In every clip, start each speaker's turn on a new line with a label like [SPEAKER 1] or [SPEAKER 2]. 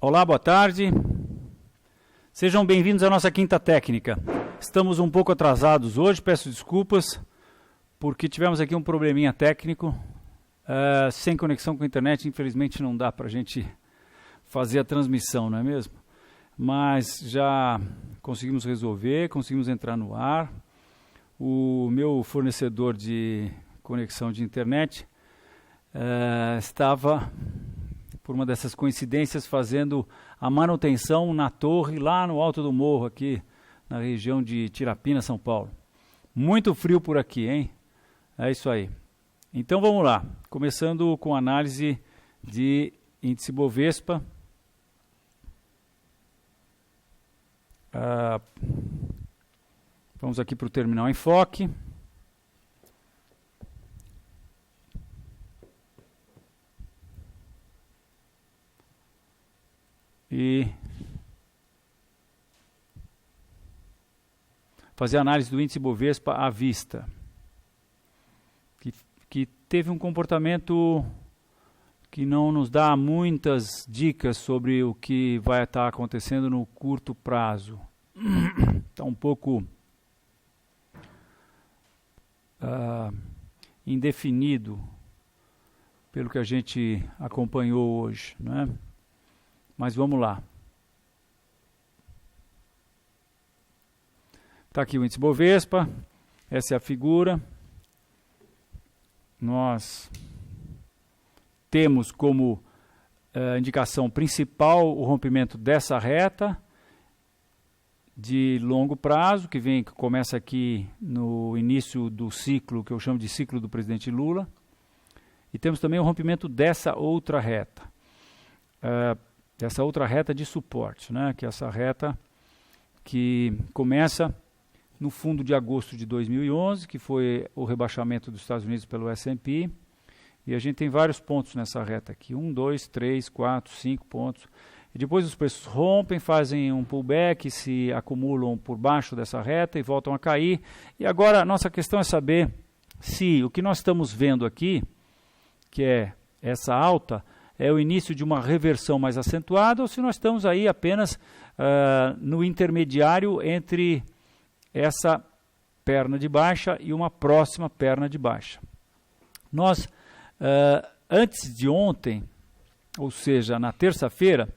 [SPEAKER 1] Olá, boa tarde. Sejam bem-vindos à nossa quinta técnica. Estamos um pouco atrasados hoje, peço desculpas, porque tivemos aqui um probleminha técnico. Sem conexão com a internet, infelizmente não dá para a gente fazer a transmissão, não é mesmo? Mas já conseguimos resolver, conseguimos entrar no ar. O meu fornecedor de conexão de internet estava, por uma dessas coincidências, fazendo a manutenção na torre lá no alto do morro, aqui na região de Tirapina, São Paulo. Muito frio por aqui, hein? É isso aí. Então vamos lá, começando com a análise de índice Bovespa. Vamos aqui para o terminal enfoque. E fazer a análise do índice Bovespa à vista, que teve um comportamento que não nos dá muitas dicas sobre o que vai estar acontecendo no curto prazo. Está um pouco indefinido pelo que a gente acompanhou hoje, não é? Mas vamos lá. Está aqui o índice Bovespa, essa é a figura. Nós temos como indicação principal o rompimento dessa reta de longo prazo, que começa aqui no início do ciclo, que eu chamo de ciclo do presidente Lula. E temos também o rompimento dessa outra reta. Essa outra reta de suporte, né? Que é essa reta que começa no fundo de agosto de 2011, que foi o rebaixamento dos Estados Unidos pelo S&P, e a gente tem vários pontos nessa reta aqui, 1, 2, 3, 4, 5 pontos, e depois os preços rompem, fazem um pullback, se acumulam por baixo dessa reta e voltam a cair, e agora a nossa questão é saber se o que nós estamos vendo aqui, que é essa alta, é o início de uma reversão mais acentuada, ou se nós estamos aí apenas no intermediário entre essa perna de baixa e uma próxima perna de baixa. Nós, antes de ontem, ou seja, na terça-feira,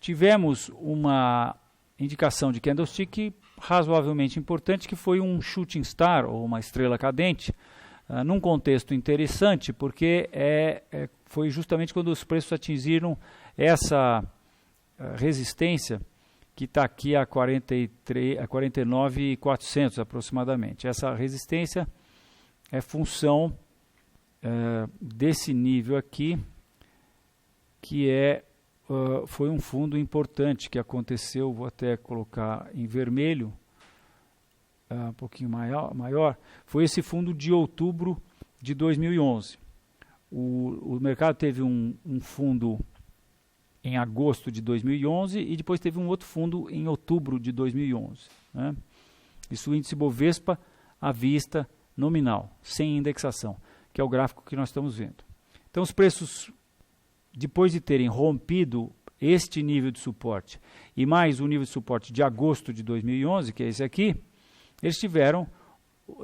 [SPEAKER 1] tivemos uma indicação de candlestick razoavelmente importante, que foi um shooting star, ou uma estrela cadente, num contexto interessante, porque foi justamente quando os preços atingiram essa resistência, que está aqui a 49.400 aproximadamente. Essa resistência é função desse nível aqui, que foi um fundo importante que aconteceu, vou até colocar em vermelho, um pouquinho maior, foi esse fundo de outubro de 2011. O mercado teve um fundo em agosto de 2011 e depois teve um outro fundo em outubro de 2011. Né? Isso o índice Bovespa à vista nominal, sem indexação, que é o gráfico que nós estamos vendo. Então os preços, depois de terem rompido este nível de suporte e mais o nível de suporte de agosto de 2011, que é esse aqui, eles tiveram,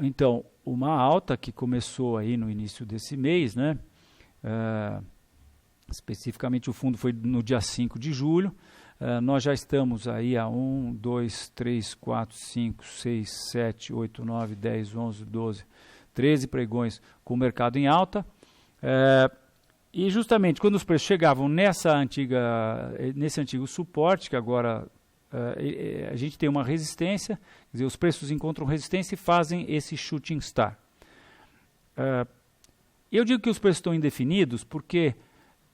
[SPEAKER 1] então, uma alta que começou aí no início desse mês, né? Especificamente o fundo foi no dia 5 de julho, nós já estamos aí a 1, 2, 3, 4, 5, 6, 7, 8, 9, 10, 11, 12, 13 pregões com o mercado em alta, e justamente quando os preços chegavam nesse antigo suporte, que agora a gente tem uma resistência, quer dizer, os preços encontram resistência e fazem esse shooting star. Eu digo que os preços estão indefinidos porque,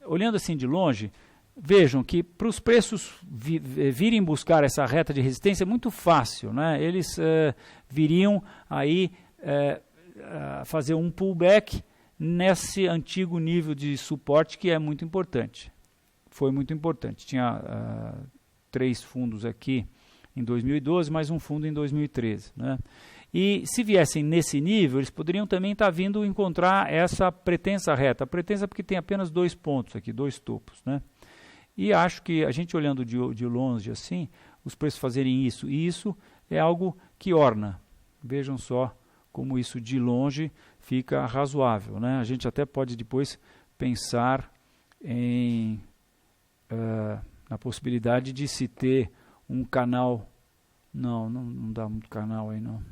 [SPEAKER 1] olhando assim de longe, vejam que para os preços virem buscar essa reta de resistência é muito fácil, né? Eles viriam aí fazer um pullback nesse antigo nível de suporte que é muito importante. Foi muito importante. Tinha 3 fundos aqui em 2012, mais um fundo em 2013, né? E se viessem nesse nível, eles poderiam também estar vindo encontrar essa pretensa reta. Pretensa porque tem apenas 2 pontos aqui, 2 topos, né? E acho que a gente olhando de longe assim, os preços fazerem isso e isso é algo que orna. Vejam só como isso de longe fica razoável, né? A gente até pode depois pensar na possibilidade de se ter um canal. Não dá muito canal aí não.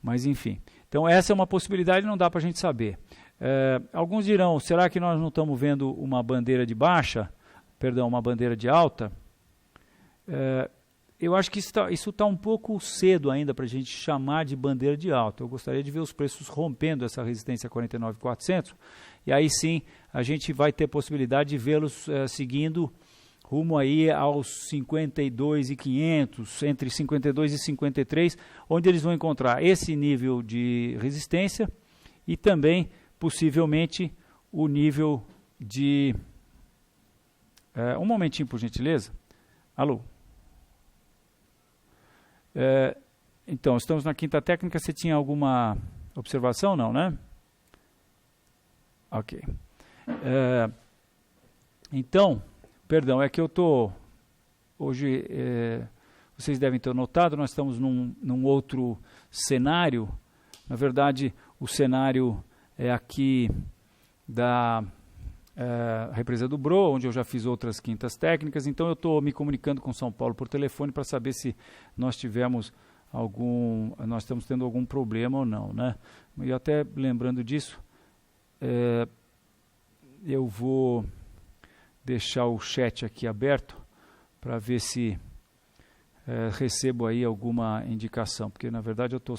[SPEAKER 1] Mas enfim, então essa é uma possibilidade, não dá para a gente saber. Alguns dirão, será que nós não estamos vendo uma bandeira de baixa? Perdão, uma bandeira de alta? Eu acho que isso está um pouco cedo ainda para a gente chamar de bandeira de alta. Eu gostaria de ver os preços rompendo essa resistência a 49.400 e aí sim a gente vai ter possibilidade de vê-los seguindo rumo aí aos 52.500, entre 52 e 53, onde eles vão encontrar esse nível de resistência e também possivelmente o nível de... um momentinho, por gentileza. Alô? Então, estamos na quinta técnica. Você tinha alguma observação? Não, né? Ok. Então, perdão, é que eu estou... Hoje, vocês devem ter notado, nós estamos num outro cenário. Na verdade, o cenário é aqui da represa do Bro, onde eu já fiz outras quintas técnicas. Então eu estou me comunicando com São Paulo por telefone para saber se nós estamos tendo algum problema ou não, né? E até lembrando disso, eu vou deixar o chat aqui aberto para ver se recebo aí alguma indicação, porque na verdade eu estou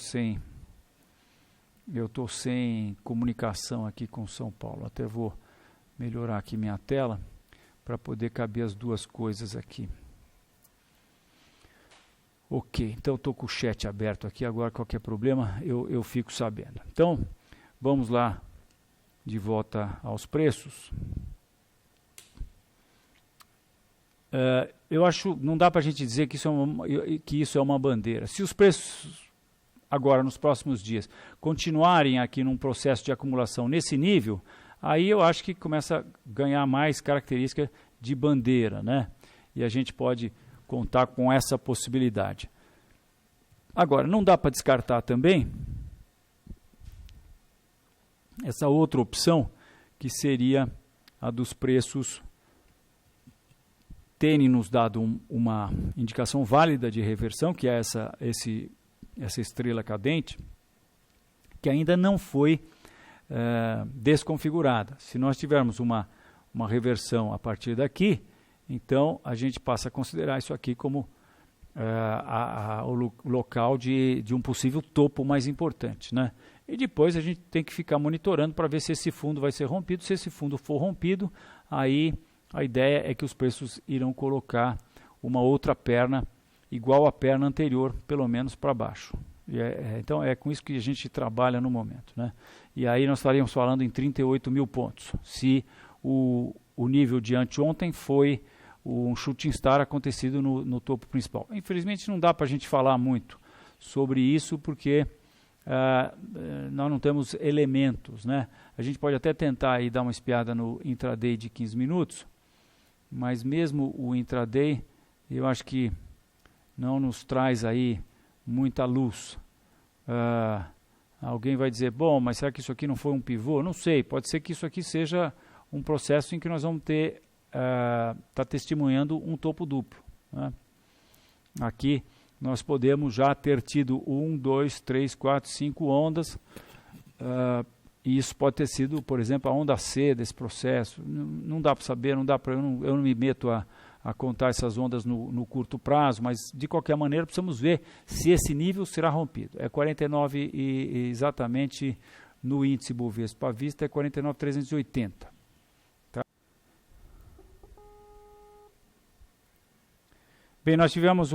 [SPEAKER 1] sem comunicação aqui com São Paulo. Até vou melhorar aqui minha tela para poder caber as duas coisas aqui. Ok, então estou com o chat aberto aqui, agora qualquer problema eu fico sabendo. Então, vamos lá de volta aos preços. Eu acho, não dá para a gente dizer que isso é uma bandeira. Se os preços agora, nos próximos dias, continuarem aqui num processo de acumulação nesse nível, aí eu acho que começa a ganhar mais característica de bandeira, né? E a gente pode contar com essa possibilidade. Agora, não dá para descartar também essa outra opção, que seria a dos preços terem nos dado uma indicação válida de reversão, que é essa estrela cadente, que ainda não foi desconfigurada. Se nós tivermos uma reversão a partir daqui, então a gente passa a considerar isso aqui como o local de um possível topo mais importante, né? E depois a gente tem que ficar monitorando para ver se esse fundo vai ser rompido. Se esse fundo for rompido, aí a ideia é que os preços irão colocar uma outra perna igual à perna anterior, pelo menos para baixo. Então é com isso que a gente trabalha no momento, né? E aí nós estaríamos falando em 38 mil pontos, se o nível de anteontem foi um shooting star acontecido no topo principal. Infelizmente não dá para a gente falar muito sobre isso, porque nós não temos elementos, né? A gente pode até tentar aí dar uma espiada no intraday de 15 minutos, mas mesmo o intraday, eu acho que não nos traz aí muita luz. Alguém vai dizer, bom, mas será que isso aqui não foi um pivô? Não sei, pode ser que isso aqui seja um processo em que nós vamos tá testemunhando um topo duplo, né? Aqui nós podemos já ter tido 1, 2, 3, 4, 5 ondas, e isso pode ter sido, por exemplo, a onda C desse processo. Não dá para saber, eu não me meto a contar essas ondas no curto prazo, mas de qualquer maneira precisamos ver se esse nível será rompido. É 49 e exatamente no índice Bovespa à vista é 49.380. Tá? Bem, nós tivemos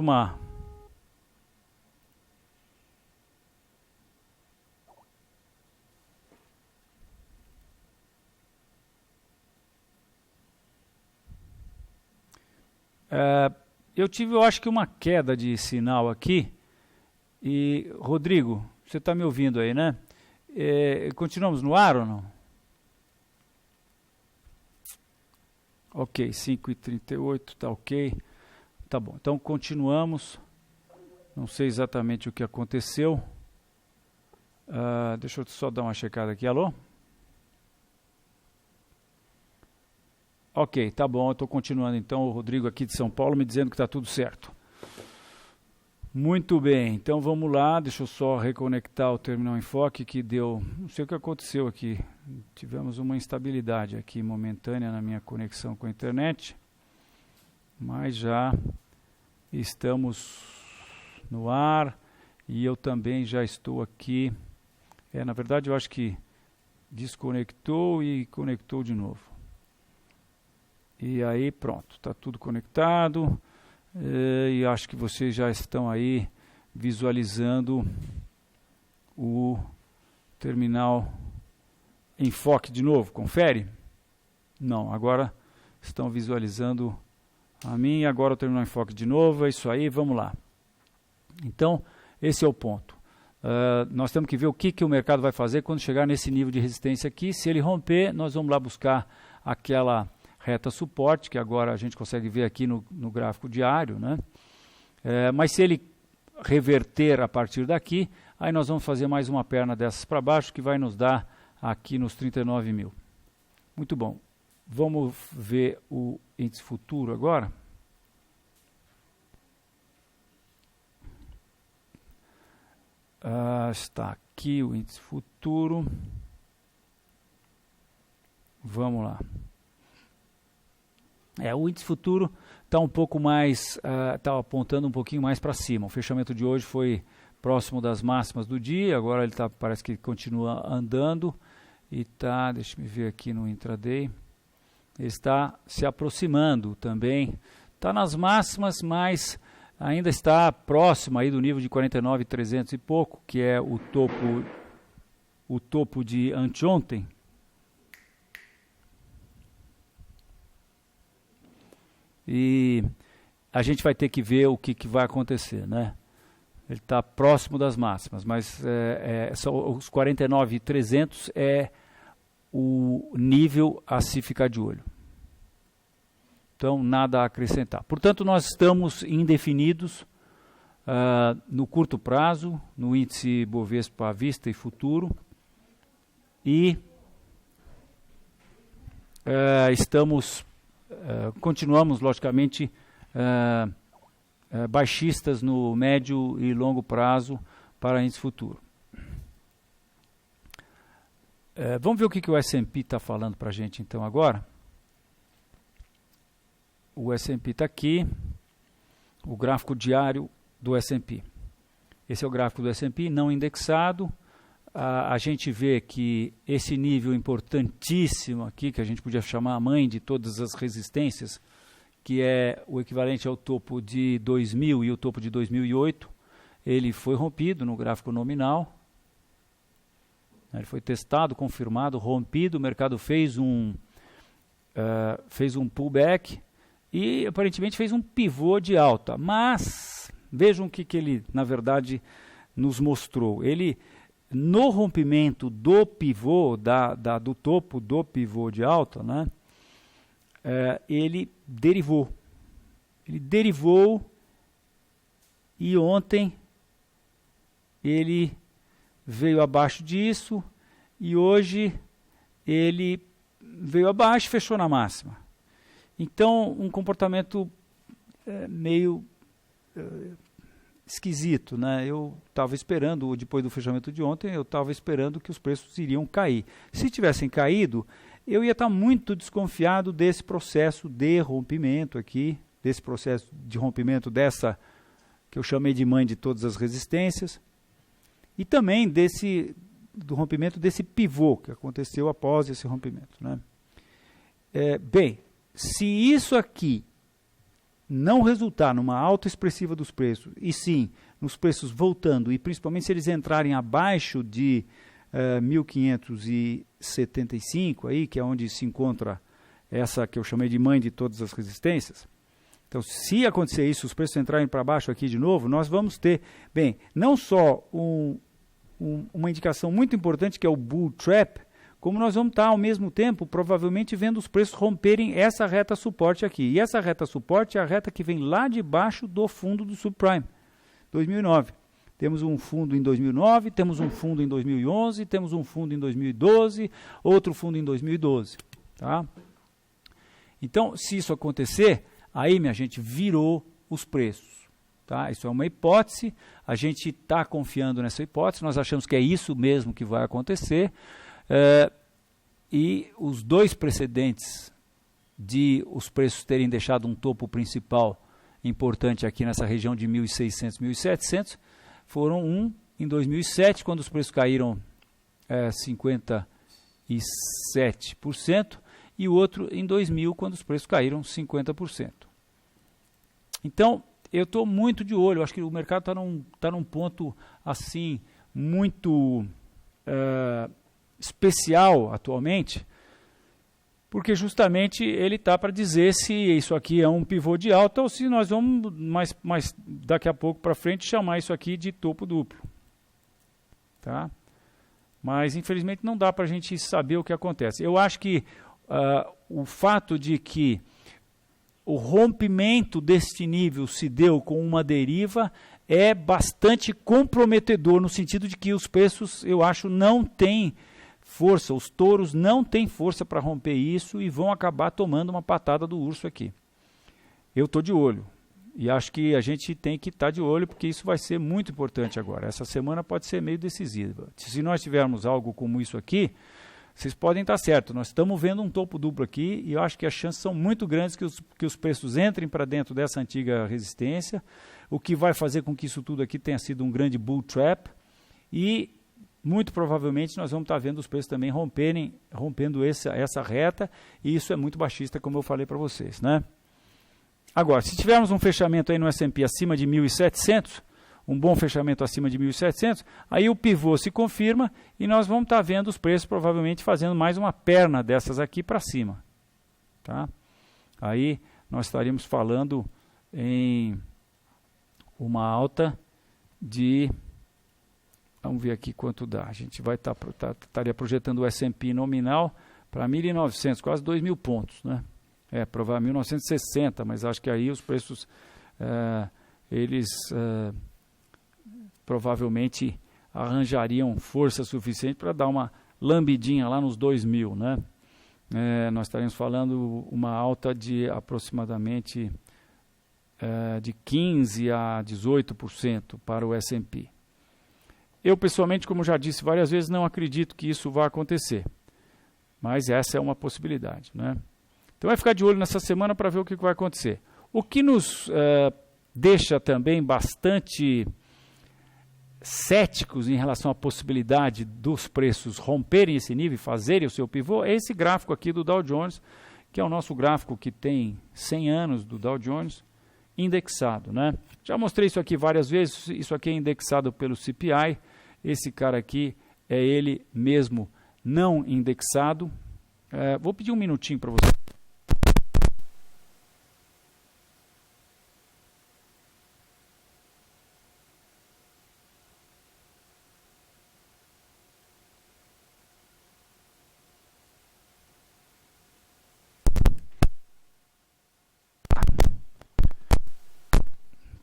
[SPEAKER 1] eu acho que uma queda de sinal aqui. E, Rodrigo, você está me ouvindo aí, né? Continuamos no ar ou não? Ok, 5,38, tá ok. Tá bom, então continuamos. Não sei exatamente o que aconteceu. Deixa eu só dar uma checada aqui. Alô? Ok, tá bom, eu estou continuando então. O Rodrigo aqui de São Paulo me dizendo que está tudo certo. Muito bem, então vamos lá. Deixa eu só reconectar o terminal enfoque que deu... Não sei o que aconteceu aqui. Tivemos uma instabilidade aqui momentânea na minha conexão com a internet. Mas já estamos no ar e eu também já estou aqui. Na verdade eu acho que desconectou e conectou de novo. E aí pronto, está tudo conectado e acho que vocês já estão aí visualizando o terminal enfoque de novo. Confere? Não, agora estão visualizando a mim, agora o terminal enfoque de novo, é isso aí, vamos lá. Então, esse é o ponto. Nós temos que ver o que o mercado vai fazer quando chegar nesse nível de resistência aqui. Se ele romper, nós vamos lá buscar aquela reta suporte, que agora a gente consegue ver aqui no gráfico diário, né? Mas se ele reverter a partir daqui, aí nós vamos fazer mais uma perna dessas para baixo, que vai nos dar aqui nos 39 mil. Muito bom. Vamos ver o índice futuro agora. Está aqui o índice futuro. Vamos lá. O índice futuro está um pouco mais, está apontando um pouquinho mais para cima. O fechamento de hoje foi próximo das máximas do dia, agora ele parece que continua andando e está, deixa eu ver aqui no intraday, ele está se aproximando também, está nas máximas, mas ainda está próximo aí do nível de 49.300 e pouco, que é o topo de anteontem. E a gente vai ter que ver o que vai acontecer, né? Ele está próximo das máximas, mas são os 49.300 é o nível a se ficar de olho. Então, nada a acrescentar. Portanto, nós estamos indefinidos no curto prazo, no índice Bovespa à vista e futuro, e continuamos, logicamente, baixistas no médio e longo prazo para índice futuro. Vamos ver o que o S&P está falando para a gente então agora. O S&P está aqui, o gráfico diário do S&P. Esse é o gráfico do S&P não indexado. A gente vê que esse nível importantíssimo aqui, que a gente podia chamar a mãe de todas as resistências, que é o equivalente ao topo de 2000 e o topo de 2008, ele foi rompido no gráfico nominal. Ele foi testado, confirmado, rompido, o mercado fez um pullback e aparentemente fez um pivô de alta. Mas vejam o que ele, na verdade, nos mostrou. Ele, no rompimento do pivô, do topo do pivô de alta, né, ele derivou. Ele derivou e ontem ele veio abaixo disso e hoje ele veio abaixo e fechou na máxima. Então, um comportamento meio esquisito, né? Eu estava esperando, depois do fechamento de ontem, eu estava esperando que os preços iriam cair. Se tivessem caído, eu ia estar muito desconfiado desse processo de rompimento aqui, desse processo de rompimento dessa, que eu chamei de mãe de todas as resistências, e também do rompimento desse pivô que aconteceu após esse rompimento, né? Bem, se isso aqui não resultar numa alta expressiva dos preços, e sim nos preços voltando, e principalmente se eles entrarem abaixo de 1.575, aí, que é onde se encontra essa que eu chamei de mãe de todas as resistências. Então, se acontecer isso, os preços entrarem para baixo aqui de novo, nós vamos ter, bem, não só uma indicação muito importante, que é o bull trap, como nós vamos estar ao mesmo tempo, provavelmente vendo os preços romperem essa reta suporte aqui. E essa reta suporte é a reta que vem lá de baixo do fundo do subprime, 2009. Temos um fundo em 2009, temos um fundo em 2011, temos um fundo em 2012, outro fundo em 2012. Tá? Então, se isso acontecer, aí, minha gente, virou os preços. Tá? Isso é uma hipótese, a gente está confiando nessa hipótese, nós achamos que é isso mesmo que vai acontecer. E os dois precedentes de os preços terem deixado um topo principal importante aqui nessa região de 1.600, 1.700, foram um em 2007, quando os preços caíram 57%, e o outro em 2000, quando os preços caíram 50%. Então, eu estou muito de olho, acho que o mercado está num ponto assim, muito especial atualmente, porque justamente ele está para dizer se isso aqui é um pivô de alta ou se nós vamos, mais daqui a pouco para frente, chamar isso aqui de topo duplo. Tá? Mas, infelizmente, não dá para a gente saber o que acontece. Eu acho que o fato de que o rompimento deste nível se deu com uma deriva é bastante comprometedor, no sentido de que os preços, eu acho, não têm força, os touros não têm força para romper isso e vão acabar tomando uma patada do urso aqui. Eu estou de olho e acho que a gente tem que estar de olho, porque isso vai ser muito importante agora. Essa semana pode ser meio decisiva. Se nós tivermos algo como isso aqui, vocês podem estar certos, nós estamos vendo um topo duplo aqui e eu acho que as chances são muito grandes que os preços entrem para dentro dessa antiga resistência, o que vai fazer com que isso tudo aqui tenha sido um grande bull trap e muito provavelmente nós vamos estar vendo os preços também rompendo essa reta, e isso é muito baixista, como eu falei para vocês, né? Agora, se tivermos um fechamento aí no S&P acima de 1.700, um bom fechamento acima de 1.700, aí o pivô se confirma e nós vamos estar vendo os preços provavelmente fazendo mais uma perna dessas aqui para cima. Tá? Aí nós estaríamos falando em uma alta de... Vamos ver aqui quanto dá. A gente vai estaria projetando o S&P nominal para 1.900, quase 2.000 pontos. Né? Provavelmente 1.960, mas acho que aí os preços, eles... provavelmente arranjariam força suficiente para dar uma lambidinha lá nos 2.000, né? Nós estaríamos falando uma alta de aproximadamente de 15% a 18% para o S&P. Eu, pessoalmente, como já disse várias vezes, não acredito que isso vá acontecer, mas essa é uma possibilidade, né? Então vai ficar de olho nessa semana para ver o que vai acontecer. O que nos deixa também bastante céticos em relação à possibilidade dos preços romperem esse nível e fazerem o seu pivô é esse gráfico aqui do Dow Jones, que é o nosso gráfico que tem 100 anos do Dow Jones indexado, né? Já mostrei isso aqui várias vezes, isso aqui é indexado pelo CPI, esse cara aqui é ele mesmo não indexado. Vou pedir um minutinho para você.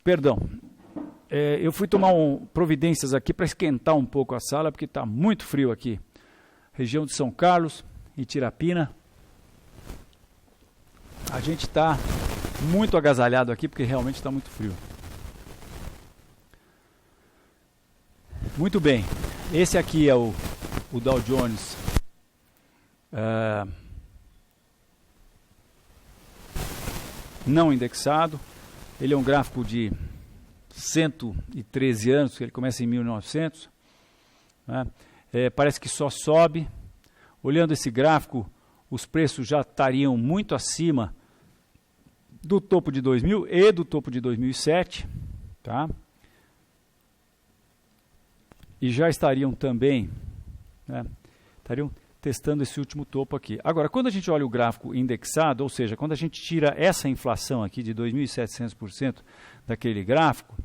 [SPEAKER 1] Perdão, eu fui tomar providências aqui para esquentar um pouco a sala, porque está muito frio aqui. Região de São Carlos e Tirapina. A gente está muito agasalhado aqui, porque realmente está muito frio. Muito bem, esse aqui é o Dow Jones não indexado. Ele é um gráfico de 113 anos, ele começa em 1900. Né? Parece que só sobe. Olhando esse gráfico, os preços já estariam muito acima do topo de 2000 e do topo de 2007. Tá? E já estariam também, estariam testando esse último topo aqui. Agora, quando a gente olha o gráfico indexado, ou seja, quando a gente tira essa inflação aqui de 2.700% daquele gráfico,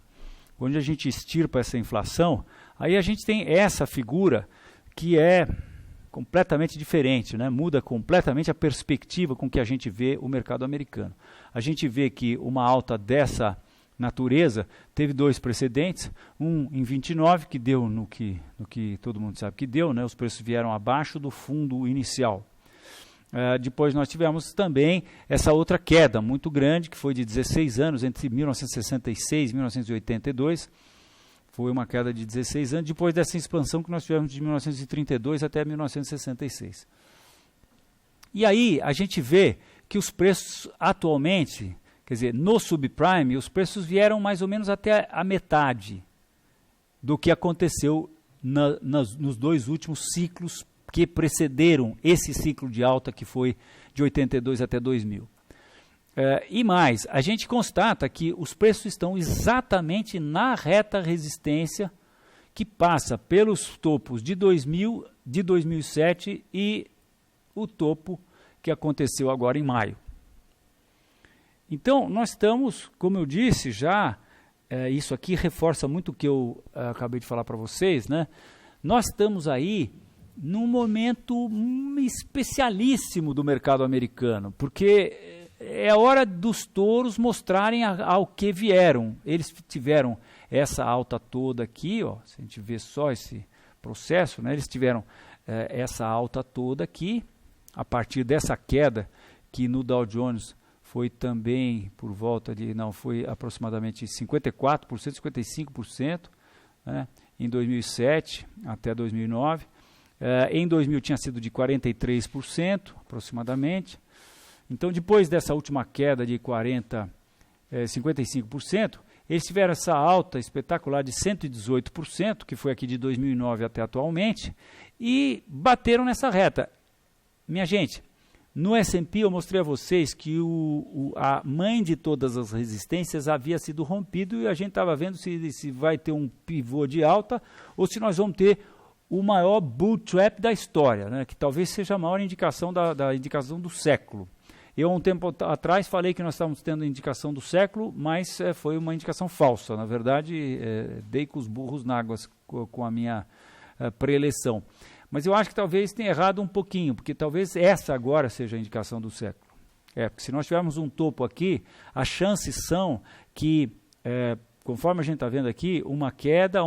[SPEAKER 1] quando a gente extirpa essa inflação, aí a gente tem essa figura que é completamente diferente, né? Muda completamente a perspectiva com que a gente vê o mercado americano. A gente vê que uma alta dessa natureza teve 2 precedentes, um em 29, que deu no que todo mundo sabe que deu, né? Os preços vieram abaixo do fundo inicial. Depois nós tivemos também essa outra queda muito grande, que foi de 16 anos, entre 1966 e 1982, foi uma queda de 16 anos, depois dessa expansão que nós tivemos de 1932 até 1966. E aí a gente vê que os preços atualmente, quer dizer, no subprime, os preços vieram mais ou menos até a metade do que aconteceu nos 2 últimos ciclos que precederam esse ciclo de alta que foi de 82 até 2000. E mais, a gente constata que os preços estão exatamente na reta resistência que passa pelos topos de 2000, de 2007 e o topo que aconteceu agora em maio. Então, nós estamos, como eu disse já, isso aqui reforça muito o que eu acabei de falar para vocês, né? Nós estamos aí num momento especialíssimo do mercado americano, porque é hora dos touros mostrarem ao que vieram. Eles tiveram essa alta toda aqui, ó, se a gente vê só esse processo, né, eles tiveram essa alta toda aqui, a partir dessa queda que no Dow Jones foi também por volta de, foi aproximadamente 54%, 55%, né, em 2007 até 2009. Em 2000 tinha sido de 43%, aproximadamente. Então, depois dessa última queda de 55%, eles tiveram essa alta espetacular de 118%, que foi aqui de 2009 até atualmente, e bateram nessa reta. Minha gente, no S&P eu mostrei a vocês que a mãe de todas as resistências havia sido rompido e a gente estava vendo se vai ter um pivô de alta ou se nós vamos ter o maior bull trap da história, né, que talvez seja a maior indicação da indicação do século. Eu, há um tempo atrás, falei que nós estávamos tendo a indicação do século, mas foi uma indicação falsa. Na verdade, dei com os burros na água com a minha pré-eleição. Mas eu acho que talvez tenha errado um pouquinho, porque talvez essa agora seja a indicação do século. Porque se nós tivermos um topo aqui, as chances são que, conforme a gente está vendo aqui, uma queda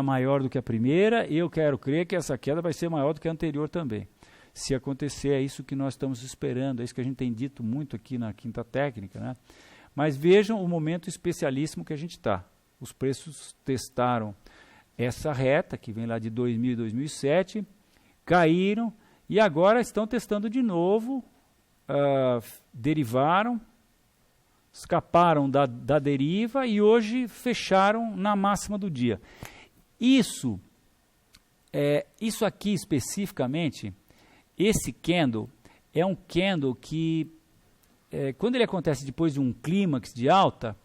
[SPEAKER 1] maior do que a primeira, e eu quero crer que essa queda vai ser maior do que a anterior também. Se acontecer, é isso que nós estamos esperando, é isso que a gente tem dito muito aqui na Quinta Técnica, né? Mas vejam o momento especialíssimo que a gente está. Os preços testaram essa reta, que vem lá de 2000 e 2007, caíram e agora estão testando de novo, derivaram, escaparam da deriva e hoje fecharam na máxima do dia. Isso aqui especificamente, esse candle é um candle que, quando ele acontece depois de um clímax de alta,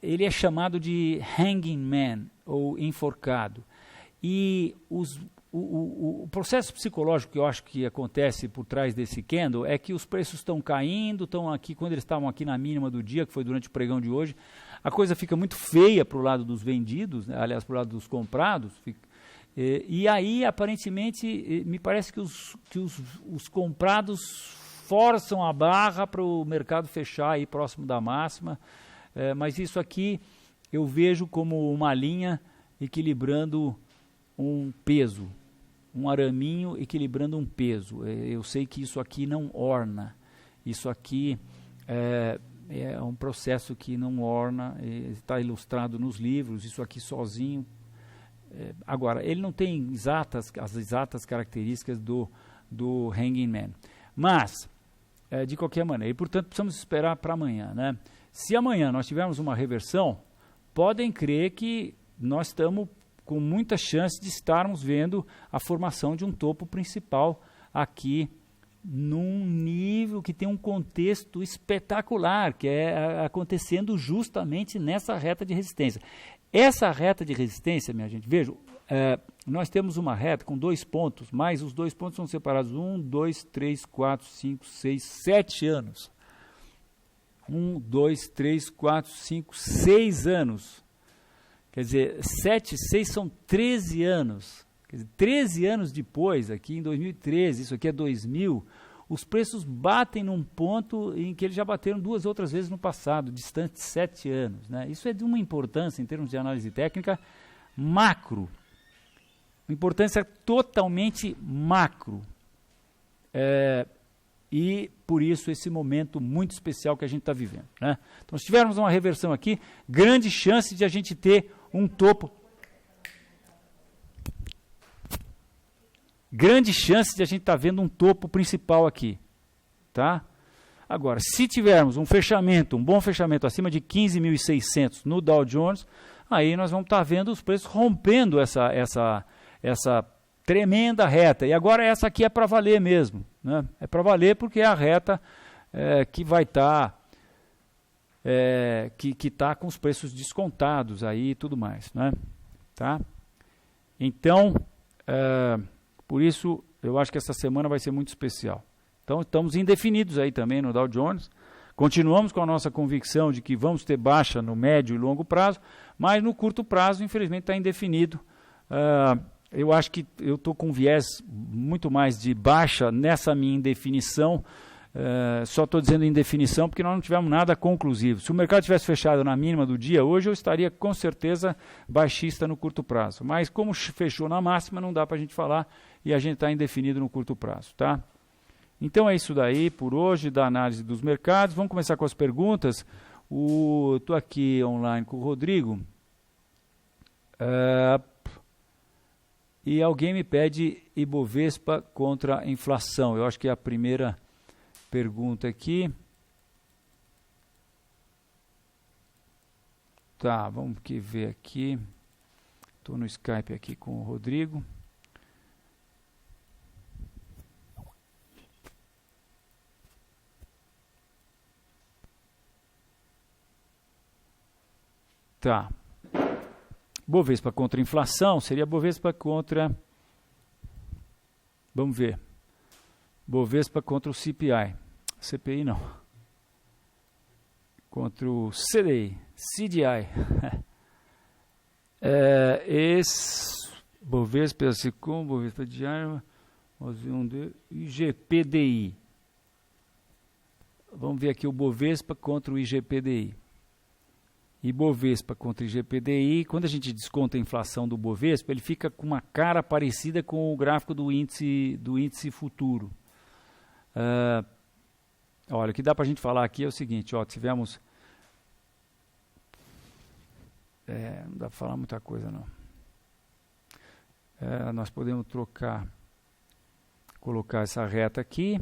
[SPEAKER 1] ele é chamado de hanging man, ou enforcado. E o processo psicológico que eu acho que acontece por trás desse candle é que os preços estão caindo, estão aqui, quando eles estavam aqui na mínima do dia, que foi durante o pregão de hoje, a coisa fica muito feia para o lado dos vendidos, né? Aliás, para o lado dos comprados. E aí, aparentemente, me parece que os comprados forçam a barra para o mercado fechar aí próximo da máxima, mas isso aqui eu vejo como uma linha equilibrando um peso, um araminho equilibrando um peso. Eu sei que isso aqui não orna, isso aqui é um processo que não orna, está ilustrado nos livros, isso aqui sozinho. Agora, ele não tem as exatas características do hanging man, mas, de qualquer maneira, e portanto precisamos esperar para amanhã, né? Se amanhã nós tivermos uma reversão, podem crer que nós estamos com muita chance de estarmos vendo a formação de um topo principal aqui num nível que tem um contexto espetacular, que é acontecendo justamente nessa reta de resistência. Essa reta de resistência, minha gente, vejam, nós temos uma reta com 2 pontos, mas os 2 pontos são separados 1, 2, 3, 4, 5, 6, 7 anos. 1, 2, 3, 4, 5, 6 anos. Quer dizer, 7, 6 são 13 anos. Quer dizer, 13 anos depois, aqui em 2013, isso aqui é 2000, os preços batem num ponto em que eles já bateram 2 outras vezes no passado, distante de 7 anos. Né? Isso é de uma importância, em termos de análise técnica, macro. Uma importância totalmente macro. E, por isso, esse momento muito especial que a gente está vivendo. Né? Então, se tivermos uma reversão aqui, grande chance de a gente ter um topo. Grande chance de a gente estar vendo um topo principal aqui, tá? Agora, se tivermos um fechamento, um bom fechamento acima de 15.600 no Dow Jones, aí nós vamos estar vendo os preços rompendo essa tremenda reta. E agora essa aqui é para valer mesmo, né? É para valer porque é a reta que vai estar, que está com os preços descontados aí e tudo mais, né? Tá? Então, por isso, eu acho que essa semana vai ser muito especial. Então, estamos indefinidos aí também no Dow Jones. Continuamos com a nossa convicção de que vamos ter baixa no médio e longo prazo, mas no curto prazo, infelizmente, está indefinido. Eu acho que eu estou com um viés muito mais de baixa nessa minha indefinição. Só estou dizendo indefinição porque nós não tivemos nada conclusivo. Se o mercado tivesse fechado na mínima do dia, hoje eu estaria com certeza baixista no curto prazo. Mas como fechou na máxima, não dá para a gente falar e a gente está indefinido no curto prazo. Tá? Então é isso daí por hoje, da análise dos mercados. Vamos começar com as perguntas. Estou aqui online com o Rodrigo. E alguém me pede Ibovespa contra a inflação. Eu acho que é a primeira pergunta aqui. Tá, vamos ver aqui. Estou no Skype aqui com o Rodrigo. Tá. Bovespa contra inflação seria Bovespa contra... Vamos ver. Bovespa contra o CPI. CPI não. Contra o CDI. CDI. Bovespa, Secom, Bovespa diário, IGPDI. Vamos ver aqui o Bovespa contra o IGPDI. Ibovespa contra o IGPDI, quando a gente desconta a inflação do Bovespa, ele fica com uma cara parecida com o gráfico do índice futuro. Olha, o que dá para a gente falar aqui é o seguinte, ó, tivemos... não dá para falar muita coisa, não. Nós podemos colocar essa reta aqui,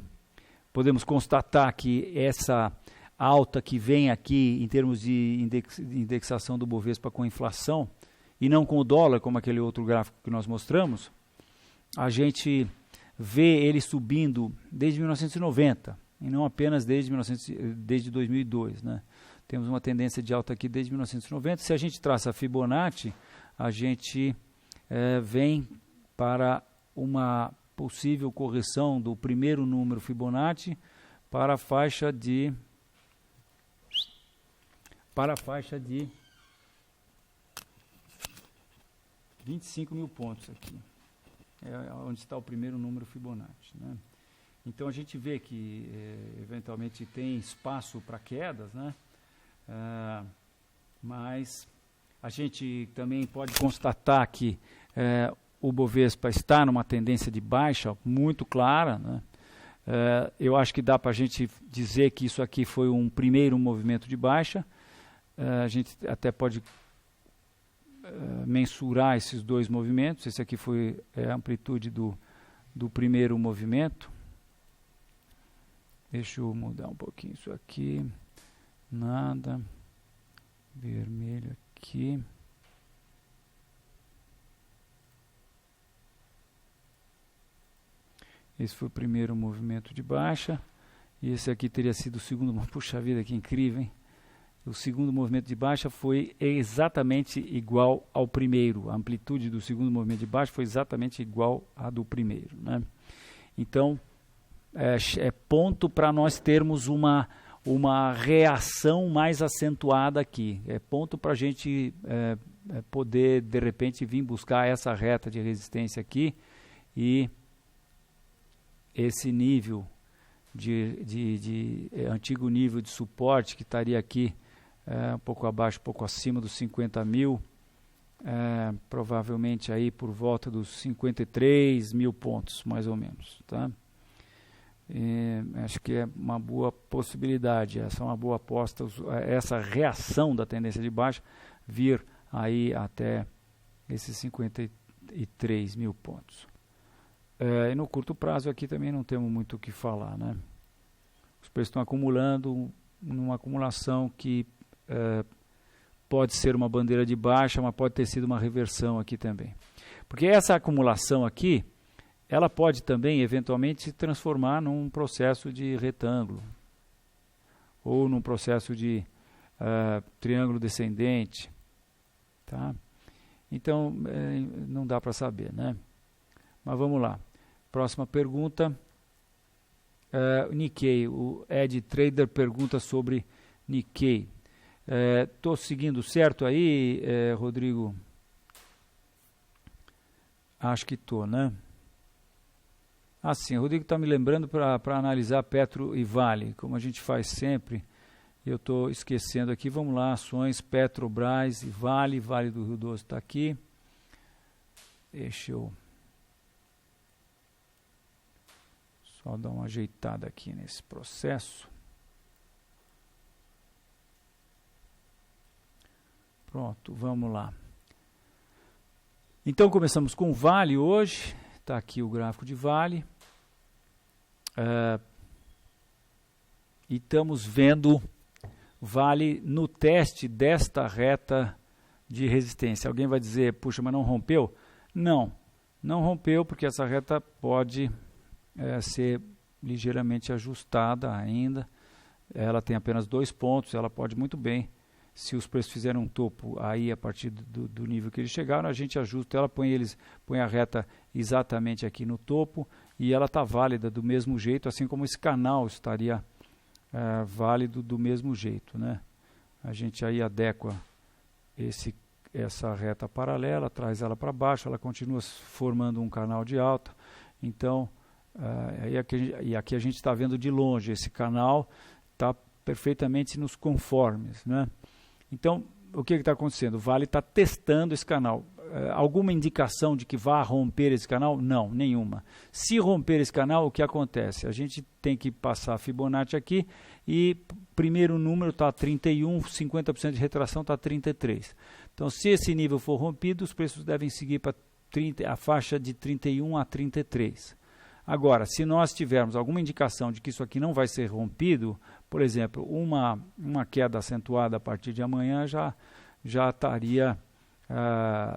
[SPEAKER 1] podemos constatar que essa alta que vem aqui em termos de indexação do Bovespa com inflação, e não com o dólar, como aquele outro gráfico que nós mostramos, a gente vê ele subindo desde 1990, e não apenas desde 2002. Né? Temos uma tendência de alta aqui desde 1990. Se a gente traça a Fibonacci, a gente vem para uma possível correção do primeiro número Fibonacci para a faixa de 25 mil pontos aqui. É onde está o primeiro número Fibonacci. Né? Então a gente vê que eventualmente tem espaço para quedas, né? Mas a gente também pode constatar que o Bovespa está numa tendência de baixa muito clara, né? Eu acho que dá para a gente dizer que isso aqui foi um primeiro movimento de baixa. A gente até pode mensurar esses dois movimentos. Esse aqui foi a amplitude do primeiro movimento. Deixa eu mudar um pouquinho isso aqui. Nada. Vermelho aqui. Esse foi o primeiro movimento de baixa. E esse aqui teria sido o segundo. Puxa vida, que incrível, hein? O segundo movimento de baixa foi exatamente igual ao primeiro. A amplitude do segundo movimento de baixa foi exatamente igual à do primeiro. Né? Então, é ponto para nós termos uma reação mais acentuada aqui. É ponto para a gente poder, de repente, vir buscar essa reta de resistência aqui e esse nível antigo nível de suporte que estaria aqui um pouco abaixo, um pouco acima dos 50 mil, provavelmente aí por volta dos 53 mil pontos, mais ou menos, tá? Acho que é uma boa possibilidade, essa é uma boa aposta, essa reação da tendência de baixa vir aí até esses 53 mil pontos. E no curto prazo aqui também não temos muito o que falar, né? Os preços estão acumulando numa acumulação que pode ser uma bandeira de baixa, mas pode ter sido uma reversão aqui também. Porque essa acumulação aqui, ela pode também, eventualmente, se transformar num processo de retângulo ou num processo de triângulo descendente, tá? Então, não dá para saber, né? Mas vamos lá. Próxima pergunta. Nikkei. O Ed Trader pergunta sobre Nikkei. Estou seguindo certo aí, Rodrigo? Acho que estou, né? Sim, o Rodrigo está me lembrando para analisar Petro e Vale, como a gente faz sempre. Eu estou esquecendo aqui. Vamos lá, ações Petrobras e Vale. Vale do Rio Doce está aqui. Deixa eu só dar uma ajeitada aqui nesse processo. Pronto, vamos lá. Então começamos com Vale hoje. Está aqui o gráfico de Vale. E estamos vendo Vale no teste desta reta de resistência. Alguém vai dizer, puxa, mas não rompeu? Não, não rompeu porque essa reta pode ser ligeiramente ajustada ainda. Ela tem apenas 2 pontos, ela pode muito bem, se os preços fizerem um topo aí a partir do nível que eles chegaram, a gente ajusta ela, põe a reta exatamente aqui no topo e ela está válida do mesmo jeito, assim como esse canal estaria válido do mesmo jeito, né? A gente aí adequa essa reta paralela, traz ela para baixo, ela continua formando um canal de alta. Então, aqui a gente está vendo de longe, esse canal está perfeitamente nos conformes, né? Então, o que está acontecendo? O Vale está testando esse canal. Alguma indicação de que vá romper esse canal? Não, nenhuma. Se romper esse canal, o que acontece? A gente tem que passar a Fibonacci aqui e primeiro número está 31, 50% de retração está 33. Então, se esse nível for rompido, os preços devem seguir para a faixa de 31 a 33. Agora, se nós tivermos alguma indicação de que isso aqui não vai ser rompido, por exemplo, uma queda acentuada a partir de amanhã já estaria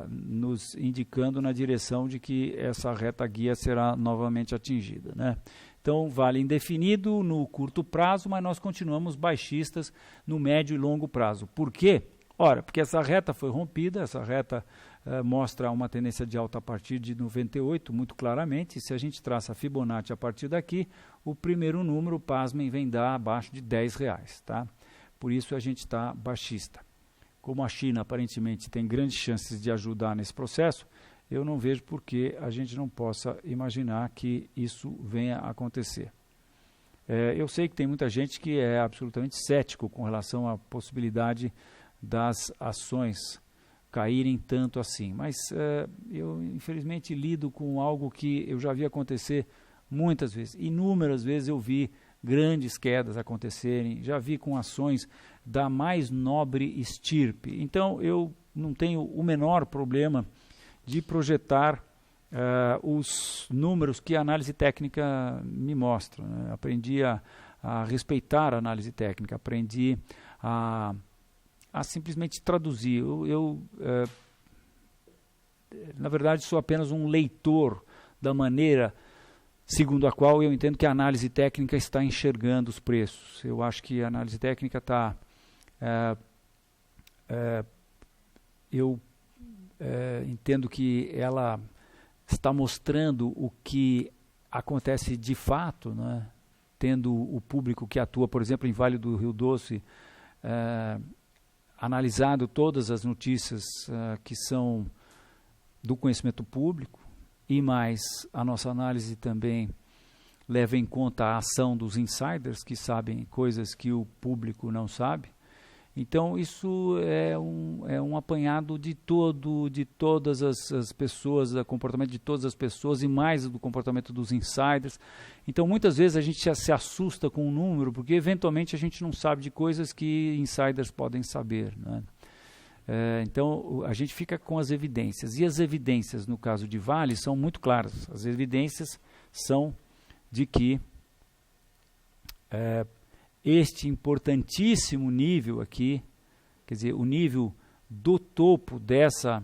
[SPEAKER 1] nos indicando na direção de que essa reta guia será novamente atingida, né? Então, vale indefinido no curto prazo, mas nós continuamos baixistas no médio e longo prazo. Por quê? Ora, porque essa reta foi rompida, essa reta mostra uma tendência de alta a partir de 98, muito claramente. E se a gente traça a Fibonacci a partir daqui, o primeiro número, pasmem, vem dar abaixo de R$10, tá? Por isso a gente está baixista. Como a China aparentemente tem grandes chances de ajudar nesse processo, eu não vejo por que a gente não possa imaginar que isso venha a acontecer. Eu sei que tem muita gente que é absolutamente cético com relação à possibilidade das ações caírem tanto assim, mas eu infelizmente lido com algo que eu já vi acontecer muitas vezes, inúmeras vezes eu vi grandes quedas acontecerem, já vi com ações da mais nobre estirpe. Então eu não tenho o menor problema de projetar os números que a análise técnica me mostra, né? Aprendi a respeitar a análise técnica, aprendi a simplesmente traduzir. Na verdade, sou apenas um leitor da maneira segundo a qual eu entendo que a análise técnica está enxergando os preços. Eu acho que a análise técnica está... eu entendo que ela está mostrando o que acontece de fato, né? Tendo o público que atua, por exemplo, em Vale do Rio Doce, analisado todas as notícias que são do conhecimento público, e mais a nossa análise também leva em conta a ação dos insiders, que sabem coisas que o público não sabe. Então isso é um apanhado de todas as pessoas, do comportamento de todas as pessoas e mais do comportamento dos insiders. Então muitas vezes a gente se assusta com o número, porque eventualmente a gente não sabe de coisas que insiders podem saber, né? Então a gente fica com as evidências, e as evidências no caso de Vale são muito claras. As evidências são de que este importantíssimo nível aqui, quer dizer, o nível do topo dessa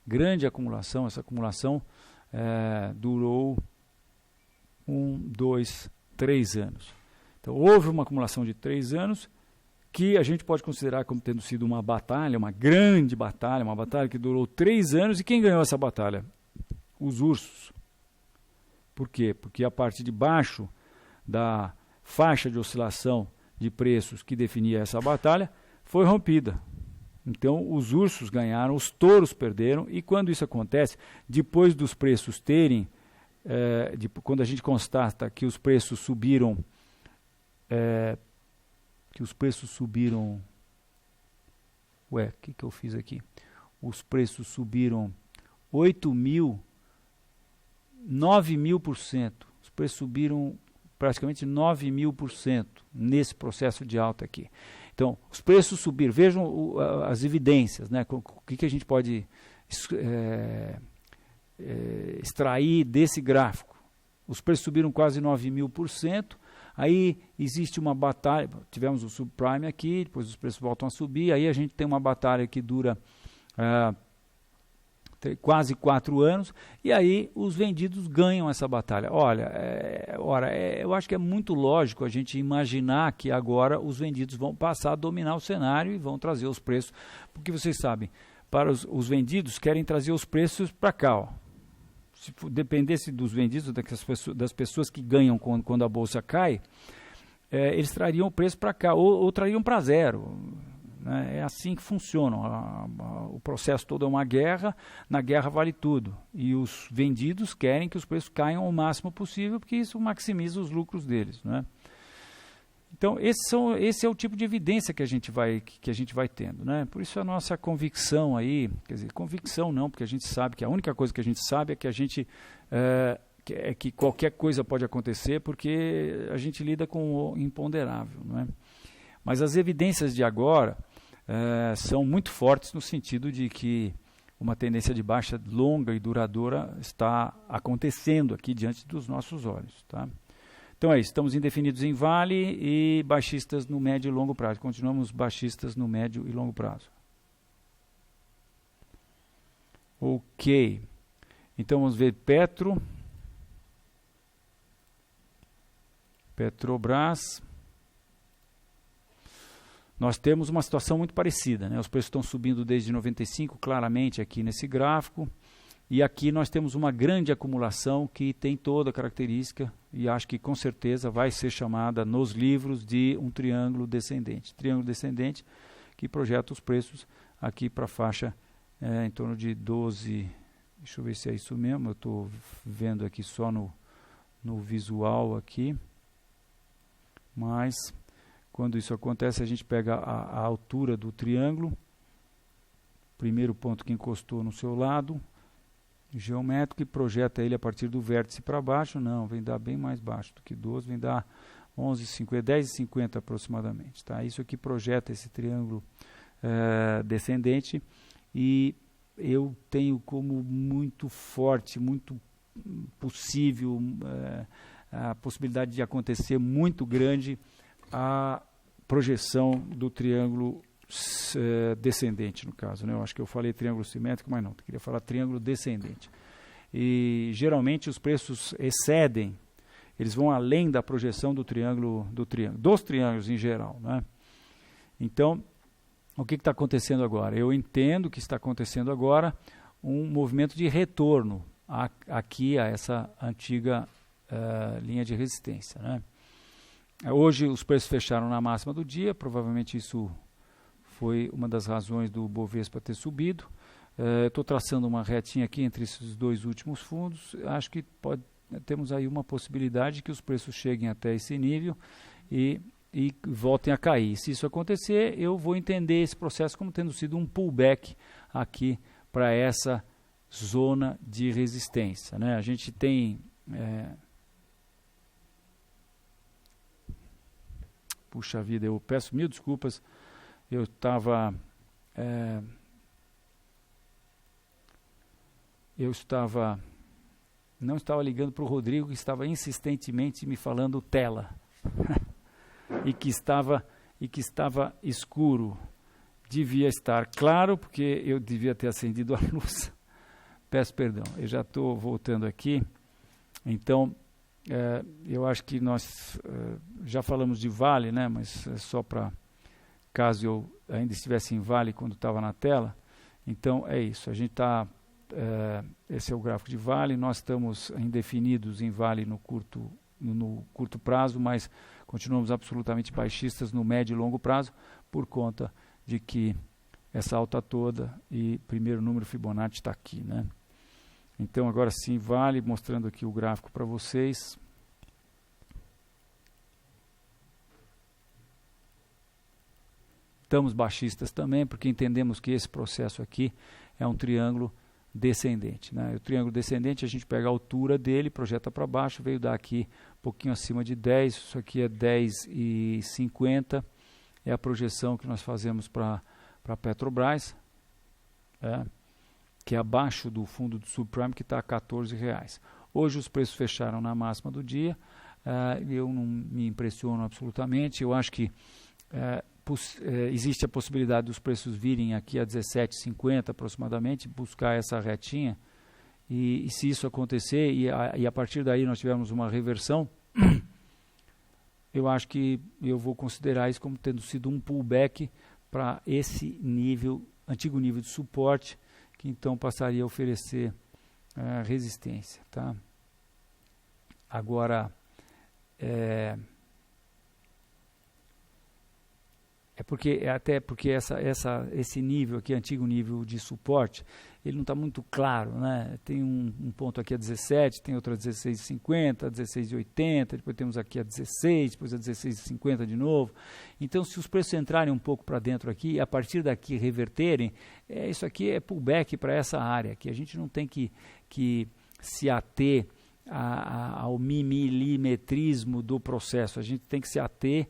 [SPEAKER 1] grande acumulação, essa acumulação durou 1, 2, 3 anos. Então houve uma acumulação de 3 anos que a gente pode considerar como tendo sido uma batalha, uma grande batalha, uma batalha que durou 3 anos. E quem ganhou essa batalha? Os ursos. Por quê? Porque a parte de baixo da faixa de oscilação de preços que definia essa batalha foi rompida. Então os ursos ganharam, os touros perderam, e quando isso acontece, depois dos preços terem, quando a gente constata que os preços subiram, o que eu fiz aqui? Os preços subiram 9.000%, os preços subiram praticamente 9.000% nesse processo de alta aqui. Então, os preços subiram. Vejam as evidências, né? O que a gente pode extrair desse gráfico. Os preços subiram quase 9.000%. Aí existe uma batalha. Tivemos o subprime aqui, depois os preços voltam a subir. Aí a gente tem uma batalha que dura quase 4 anos, e aí os vendidos ganham essa batalha. Olha, eu acho que é muito lógico a gente imaginar que agora os vendidos vão passar a dominar o cenário e vão trazer os preços, porque vocês sabem, para os vendidos querem trazer os preços para cá. Ó. Se dependesse dos vendidos, das pessoas que ganham quando a bolsa cai, eles trariam o preço para cá, ou trariam para zero. É assim que funciona. O processo todo é uma guerra, na guerra vale tudo. E os vendidos querem que os preços caiam o máximo possível, porque isso maximiza os lucros deles, né? Então, esse é o tipo de evidência que a gente vai tendo, né? Por isso a nossa convicção aí, quer dizer, convicção não, porque a gente sabe que a única coisa que a gente sabe é que a gente que qualquer coisa pode acontecer, porque a gente lida com o imponderável, não é? Mas as evidências de agora são muito fortes no sentido de que uma tendência de baixa longa e duradoura está acontecendo aqui diante dos nossos olhos, tá? Então é isso, estamos indefinidos em Vale e baixistas no médio e longo prazo. Continuamos baixistas no médio e longo prazo. Ok. Então vamos ver Petrobras. Nós temos uma situação muito parecida, né? Os preços estão subindo desde 95, claramente aqui nesse gráfico. E aqui nós temos uma grande acumulação que tem toda a característica, e acho que com certeza vai ser chamada nos livros de um triângulo descendente. Triângulo descendente que projeta os preços aqui para a faixa em torno de 12. Deixa eu ver se é isso mesmo, eu estou vendo aqui só no visual aqui. Mas quando isso acontece, a gente pega a altura do triângulo, primeiro ponto que encostou no seu lado geométrico, e projeta ele a partir do vértice para baixo. Não, vem dar bem mais baixo do que 12, vem dar 11,50, 10,50 aproximadamente. Tá? Isso aqui projeta esse triângulo descendente, e eu tenho como muito forte, muito possível, a possibilidade de acontecer muito grande a projeção do triângulo descendente, no caso, né? Eu acho que eu falei triângulo simétrico, mas não, eu queria falar triângulo descendente. E geralmente os preços excedem, eles vão além da projeção dos triângulos em geral, né? Então, o que está acontecendo agora? Eu entendo que está acontecendo agora um movimento de retorno aqui a essa antiga linha de resistência, né? Hoje os preços fecharam na máxima do dia, provavelmente isso foi uma das razões do Bovespa ter subido. Estou traçando uma retinha aqui entre esses dois últimos fundos. Acho que temos aí uma possibilidade que os preços cheguem até esse nível e voltem a cair. Se isso acontecer, eu vou entender esse processo como tendo sido um pullback aqui para essa zona de resistência, né? A gente tem... Puxa vida, eu peço mil desculpas, eu estava... não estava ligando para o Rodrigo, que estava insistentemente me falando tela. e que estava escuro. Devia estar claro, porque eu devia ter acendido a luz. Peço perdão, eu já estou voltando aqui. Então, eu acho que nós já falamos de Vale, né? Mas só para caso eu ainda estivesse em Vale quando estava na tela. Então, é isso. A gente está... esse é o gráfico de Vale. Nós estamos indefinidos em Vale no curto prazo, mas continuamos absolutamente baixistas no médio e longo prazo, por conta de que essa alta toda e primeiro número Fibonacci está aqui, né? Então agora sim, Vale, mostrando aqui o gráfico para vocês. Estamos baixistas também, porque entendemos que esse processo aqui é um triângulo descendente, né? O triângulo descendente, a gente pega a altura dele, projeta para baixo, veio dar aqui um pouquinho acima de 10, isso aqui é 10,50, é a projeção que nós fazemos para a Petrobras, que é abaixo do fundo do subprime, que está a R$14. Hoje os preços fecharam na máxima do dia, eu não me impressiono absolutamente, eu acho que existe a possibilidade dos preços virem aqui a 17,50 aproximadamente, buscar essa retinha, e se isso acontecer e a partir daí nós tivermos uma reversão, eu acho que eu vou considerar isso como tendo sido um pullback para esse nível, antigo nível de suporte, que então passaria a oferecer resistência, tá? Agora, até porque esse nível aqui, antigo nível de suporte, ele não está muito claro, né? Tem um ponto aqui a 17, tem outro a 16,50, a 16,80, depois temos aqui a 16, depois a 16,50 de novo. Então, se os preços entrarem um pouco para dentro aqui, e a partir daqui reverterem, isso aqui é pullback para essa área, que a gente não tem que se ater ao milimetrismo do processo, a gente tem que se ater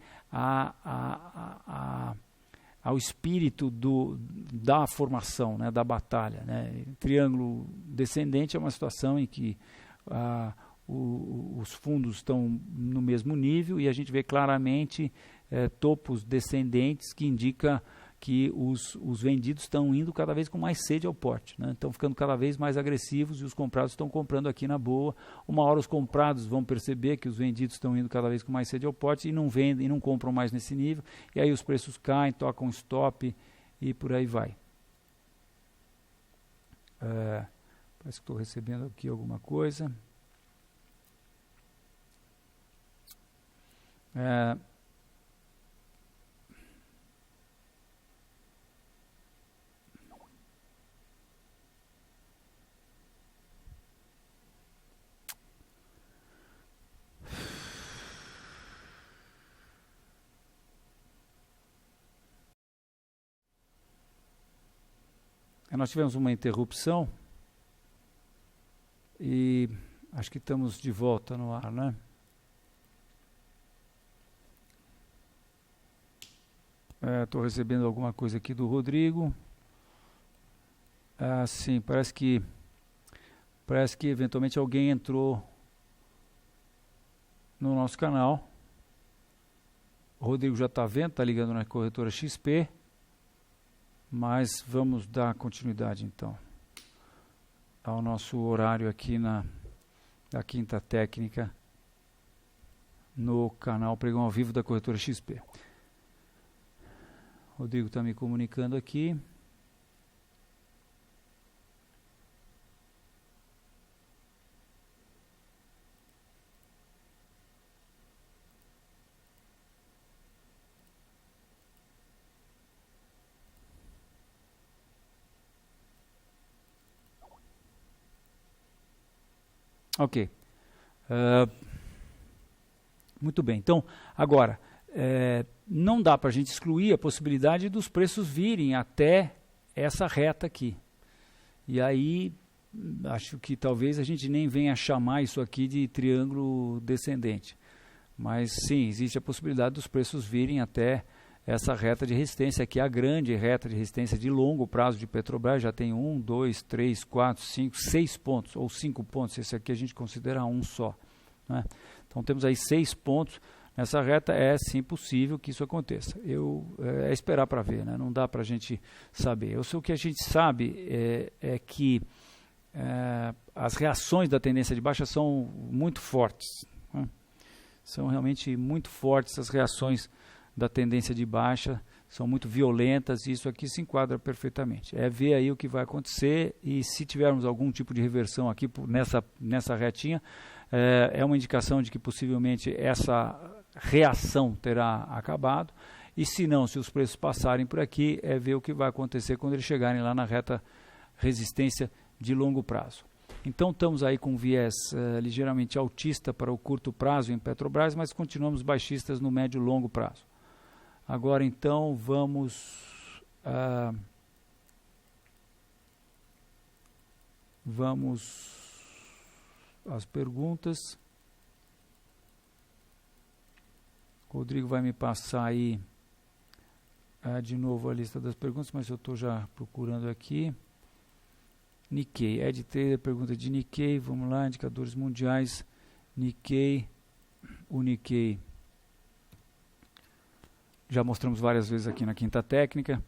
[SPEAKER 1] ao espírito da formação, né, da batalha, né? Triângulo descendente é uma situação em que os fundos estão no mesmo nível e a gente vê claramente topos descendentes que indica que os vendidos estão indo cada vez com mais sede ao porte, né? Estão ficando cada vez mais agressivos e os comprados estão comprando aqui na boa. Uma hora os comprados vão perceber que os vendidos estão indo cada vez com mais sede ao porte e não vendem, e não compram mais nesse nível, e aí os preços caem, tocam stop e por aí vai. Parece que estou recebendo aqui alguma coisa. Nós tivemos uma interrupção e acho que estamos de volta no ar, né? Estou recebendo alguma coisa aqui do Rodrigo. Sim, parece que eventualmente alguém entrou no nosso canal. O Rodrigo já está vendo, está ligando na corretora XP. Mas vamos dar continuidade então ao nosso horário aqui da Quinta Técnica no canal Pregão ao Vivo da corretora XP. Rodrigo está me comunicando aqui. Ok. Muito bem. Então, agora, não dá para a gente excluir a possibilidade dos preços virem até essa reta aqui. E aí, acho que talvez a gente nem venha chamar isso aqui de triângulo descendente. Mas sim, existe a possibilidade dos preços virem até essa reta de resistência, que é a grande reta de resistência de longo prazo de Petrobras. Já tem 1, 2, 3, 4, 5, 6 pontos, ou 5 pontos. Esse aqui a gente considera um só, né? Então temos aí 6 pontos. Nessa reta é sim possível que isso aconteça. É esperar para ver, né? Não dá para a gente saber. O que a gente sabe é que as reações da tendência de baixa são muito fortes, né? São realmente muito fortes as reações da tendência de baixa, são muito violentas, e isso aqui se enquadra perfeitamente. É ver aí o que vai acontecer, e se tivermos algum tipo de reversão aqui nessa retinha, é uma indicação de que possivelmente essa reação terá acabado, e se não, se os preços passarem por aqui, é ver o que vai acontecer quando eles chegarem lá na reta resistência de longo prazo. Então estamos aí com um viés ligeiramente altista para o curto prazo em Petrobras, mas continuamos baixistas no médio e longo prazo. Agora então vamos às perguntas. O Rodrigo vai me passar aí de novo a lista das perguntas, mas eu estou já procurando aqui. Nikkei, Ed Trader pergunta de Nikkei, vamos lá, indicadores mundiais, Nikkei, o Nikkei. Já mostramos várias vezes aqui na Quinta Técnica,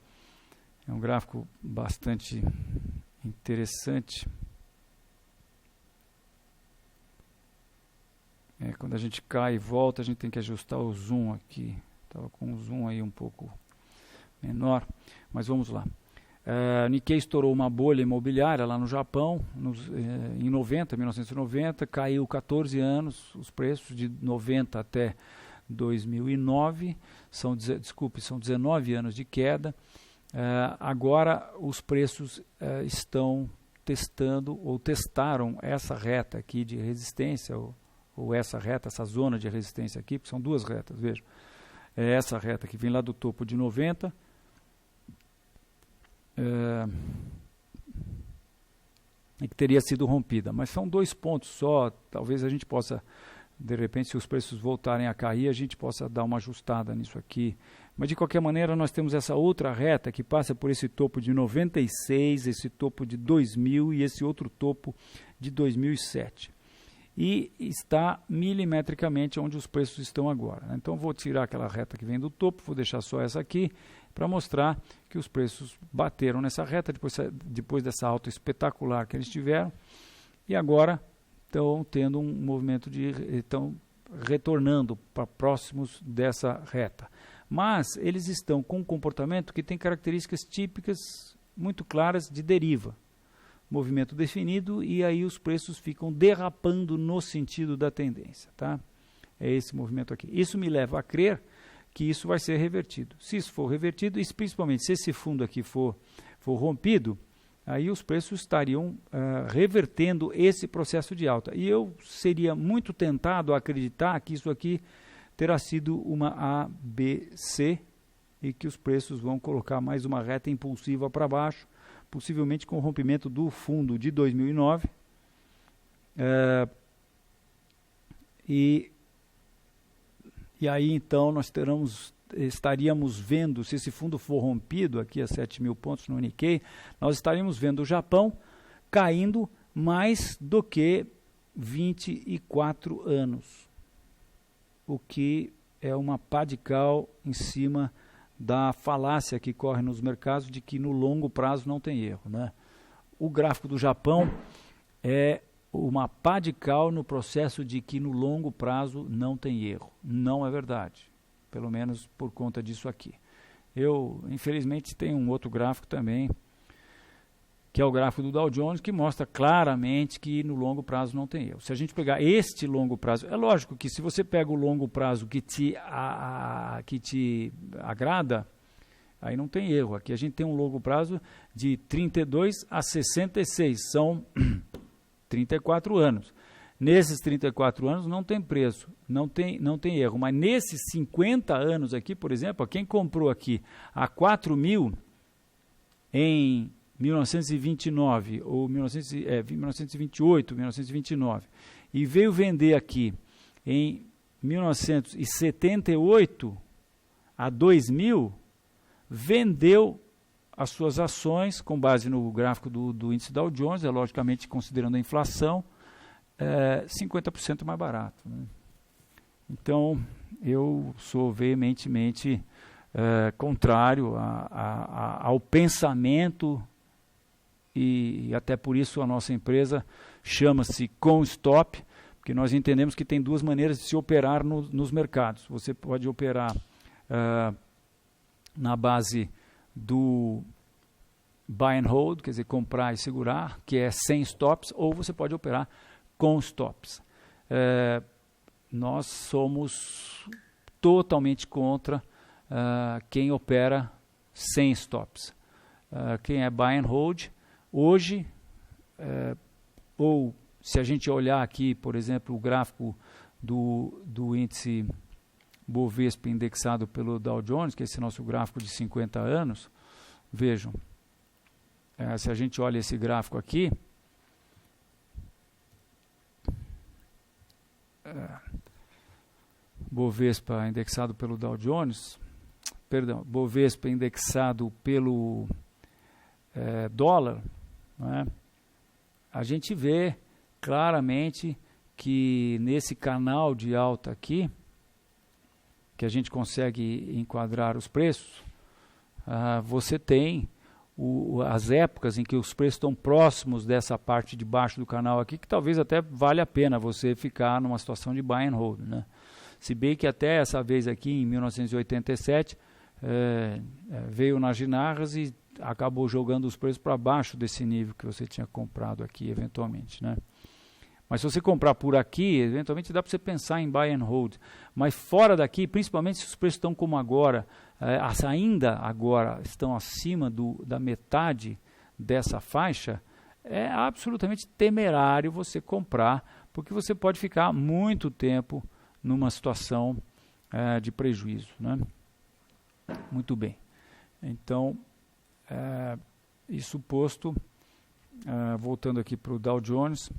[SPEAKER 1] é um gráfico bastante interessante. Quando a gente cai e volta, a gente tem que ajustar o zoom aqui, estava com o zoom aí um pouco menor, mas vamos lá. Nikkei estourou uma bolha imobiliária lá no Japão em 1990, caiu 14 anos os preços, de 90 até 2009, são 19 anos de queda. Agora os preços estão testaram essa reta aqui de resistência, ou essa zona de resistência aqui, porque são duas retas, vejam. Essa reta que vem lá do topo de 90, que teria sido rompida, mas são 2 pontos só. Talvez a gente possa, de repente, se os preços voltarem a cair, a gente possa dar uma ajustada nisso aqui, mas de qualquer maneira nós temos essa outra reta que passa por esse topo de 96, esse topo de 2000 e esse outro topo de 2007, e está milimetricamente onde os preços estão agora, né? Então vou tirar aquela reta que vem do topo, vou deixar só essa aqui, para mostrar que os preços bateram nessa reta depois dessa alta espetacular que eles tiveram, e agora estão tendo um movimento estão retornando para próximos dessa reta. Mas eles estão com um comportamento que tem características típicas muito claras de deriva. Movimento definido, e aí os preços ficam derrapando no sentido da tendência, tá? É esse movimento aqui. Isso me leva a crer que isso vai ser revertido. Se isso for revertido, e principalmente se esse fundo aqui for rompido, aí os preços estariam revertendo esse processo de alta. E eu seria muito tentado a acreditar que isso aqui terá sido uma ABC, e que os preços vão colocar mais uma reta impulsiva para baixo, possivelmente com o rompimento do fundo de 2009. E aí então nós estaríamos vendo, se esse fundo for rompido aqui a 7.000 pontos no Nikkei, nós estaríamos vendo o Japão caindo mais do que 24 anos, o que é uma pá de cal em cima da falácia que corre nos mercados de que no longo prazo não tem erro, né? O gráfico do Japão é uma pá de cal no processo de que no longo prazo não tem erro. Não é verdade, pelo menos por conta disso aqui. Eu, infelizmente, tenho um outro gráfico também, que é o gráfico do Dow Jones, que mostra claramente que no longo prazo não tem erro. Se a gente pegar este longo prazo, é lógico que se você pega o longo prazo que te agrada, aí não tem erro. Aqui a gente tem um longo prazo de 32 a 66, são 34 anos. Nesses 34 anos não tem preço, não tem erro. Mas nesses 50 anos aqui, por exemplo, quem comprou aqui a 4.000 em 1929 ou 1928, 1929 e veio vender aqui em 1978 a 2.000, vendeu as suas ações com base no gráfico do índice Dow Jones, logicamente considerando a inflação, 50% mais barato, né? Então, eu sou veementemente contrário ao pensamento e até por isso a nossa empresa chama-se Com Stop, porque nós entendemos que tem duas maneiras de se operar nos mercados. Você pode operar na base do buy and hold, quer dizer, comprar e segurar, que é sem stops, ou você pode operar com stops. Nós somos totalmente contra quem opera sem stops. Quem é buy and hold, hoje, ou se a gente olhar aqui, por exemplo, o gráfico do índice Bovespa indexado pelo Dow Jones, que é esse nosso gráfico de 50 anos, vejam, se a gente olha esse gráfico aqui, Bovespa indexado pelo Dow Jones, Bovespa indexado pelo dólar, né? A gente vê claramente que nesse canal de alta aqui, que a gente consegue enquadrar os preços, você tem as épocas em que os preços estão próximos dessa parte de baixo do canal aqui, que talvez até valha a pena você ficar numa situação de buy and hold, né? Se bem que até essa vez aqui, em 1987, veio nas ginarras e acabou jogando os preços para baixo desse nível que você tinha comprado aqui, eventualmente, né? Mas se você comprar por aqui, eventualmente dá para você pensar em buy and hold. Mas fora daqui, principalmente se os preços estão como agora, ainda agora estão acima da metade dessa faixa, é absolutamente temerário você comprar, porque você pode ficar muito tempo numa situação de prejuízo, né? Muito bem. Então, isso posto, voltando aqui para o Dow Jones,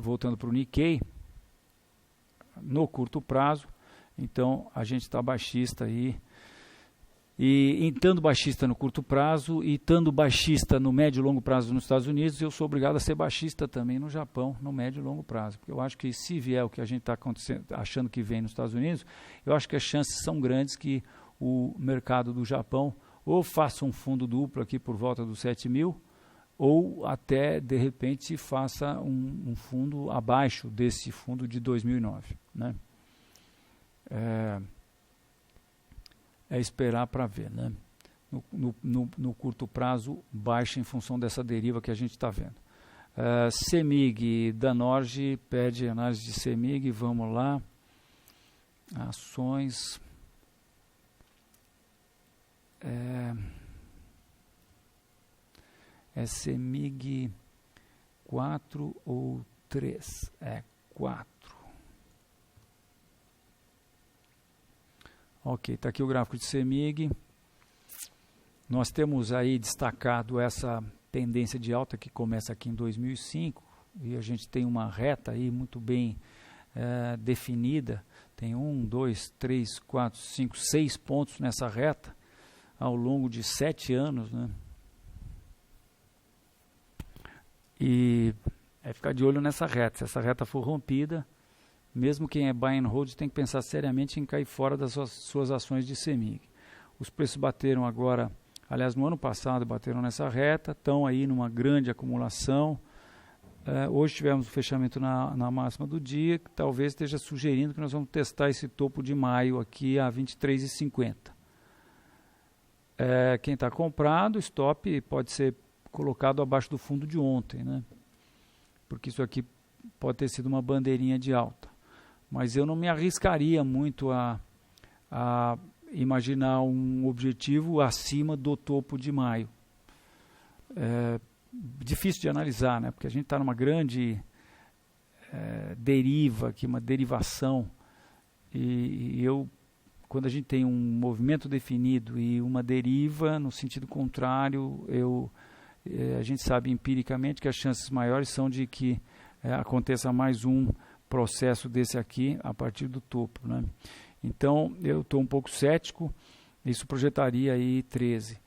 [SPEAKER 1] voltando para o Nikkei, no curto prazo, então a gente está baixista aí, e estando baixista no curto prazo e estando baixista no médio e longo prazo nos Estados Unidos, eu sou obrigado a ser baixista também no Japão, no médio e longo prazo, porque eu acho que se vier o que a gente está achando que vem nos Estados Unidos, eu acho que as chances são grandes que o mercado do Japão ou faça um fundo duplo aqui por volta dos 7.000, ou até, de repente, faça um fundo abaixo desse fundo de 2009, né? É esperar para ver, né? No curto prazo, baixa em função dessa deriva que a gente está vendo. CEMIG da Norge, pede análise de CEMIG, vamos lá. Ações... É CEMIG 4 ou 3? 4. Ok, está aqui o gráfico de CEMIG. Nós temos aí destacado essa tendência de alta que começa aqui em 2005 e a gente tem uma reta aí muito bem definida. Tem 1, 2, 3, 4, 5, 6 pontos nessa reta ao longo de 7 anos, né? E ficar de olho nessa reta. Se essa reta for rompida, mesmo quem é buy and hold tem que pensar seriamente em cair fora das suas ações de CEMIG. Os preços bateram agora, aliás, no ano passado bateram nessa reta, estão aí numa grande acumulação. Hoje tivemos o fechamento na máxima do dia, que talvez esteja sugerindo que nós vamos testar esse topo de maio aqui a 23,50. Quem está comprado, stop pode ser colocado abaixo do fundo de ontem, né? Porque isso aqui pode ter sido uma bandeirinha de alta. Mas eu não me arriscaria muito a imaginar um objetivo acima do topo de maio. Difícil de analisar, né? Porque a gente está numa grande deriva aqui, uma derivação, e quando a gente tem um movimento definido e uma deriva no sentido contrário, a gente sabe empiricamente que as chances maiores são de que aconteça mais um processo desse aqui a partir do topo, né? Então eu estou um pouco cético, isso projetaria aí 13.